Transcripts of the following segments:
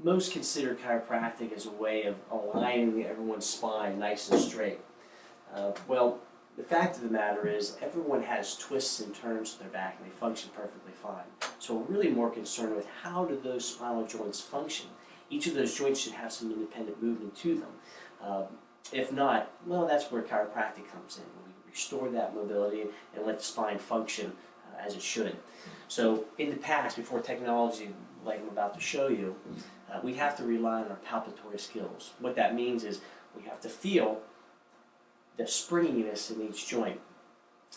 most consider chiropractic as a way of aligning everyone's spine nice and straight. Well, the fact of the matter is everyone has twists and turns to their back and they function perfectly fine. So we're really more concerned with how do those spinal joints function. Each of those joints should have some independent movement to them. If not, well, that's where chiropractic comes in. We restore that mobility and let the spine function as it should. So in the past, before technology like I'm about to show you, we have to rely on our palpatory skills. What that means is we have to feel the springiness in each joint.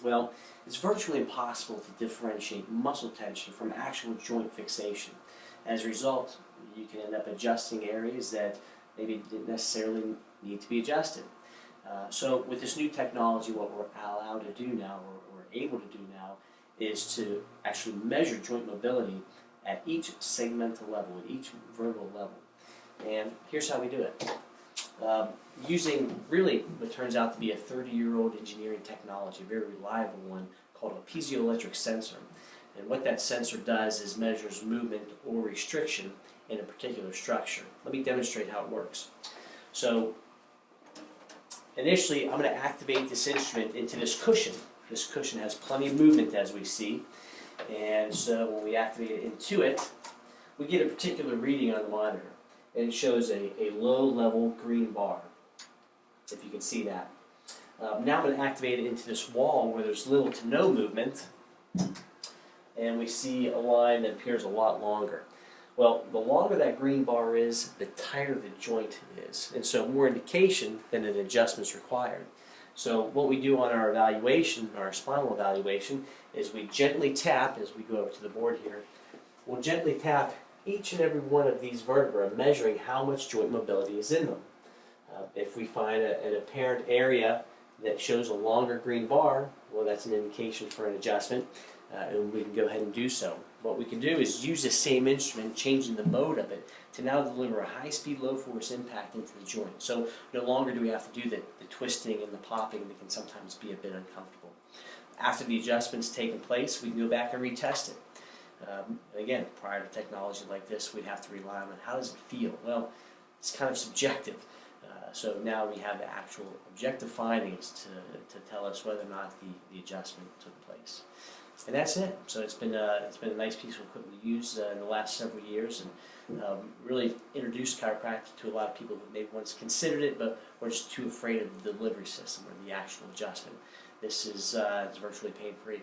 Well, it's virtually impossible to differentiate muscle tension from actual joint fixation. As a result, you can end up adjusting areas that maybe didn't necessarily need to be adjusted. So with this new technology, what we're allowed to do now, or we're able to do now, is to actually measure joint mobility at each segmental level, at each vertebral level. And here's how we do it. Using really what turns out to be a 30-year-old engineering technology, a very reliable one, called a piezoelectric sensor. And what that sensor does is measures movement or restriction in a particular structure. Let me demonstrate how it works. So initially, I'm going to activate this instrument into this cushion. This cushion has plenty of movement, as we see. And so when we activate it into it, we get a particular reading on the monitor. And it shows a low-level green bar, if you can see that. Now I'm going to activate it into this wall where there's little to no movement. And we see a line that appears a lot longer. Well, the longer that green bar is, the tighter the joint is. And so more indication than an adjustment is required. So what we do on our evaluation, our spinal evaluation, is we gently tap, as we go over to the board here, we'll gently tap each and every one of these vertebrae, measuring how much joint mobility is in them. If we find an apparent area that shows a longer green bar, well, that's an indication for an adjustment, and we can go ahead and do so. What we can do is use the same instrument, changing the mode of it, to now deliver a high-speed, low-force impact into the joint. So no longer do we have to do the twisting and the popping that can sometimes be a bit uncomfortable. After the adjustment's taken place, we can go back and retest it. Again, prior to technology like this, we'd have to rely on how does it feel? Well, it's kind of subjective. So now we have the actual objective findings to tell us whether or not the adjustment took place. And that's it. So it's been a nice piece of equipment to use in the last several years, and really introduced chiropractic to a lot of people who maybe once considered it, but were just too afraid of the delivery system or the actual adjustment. This is it's virtually pain-free.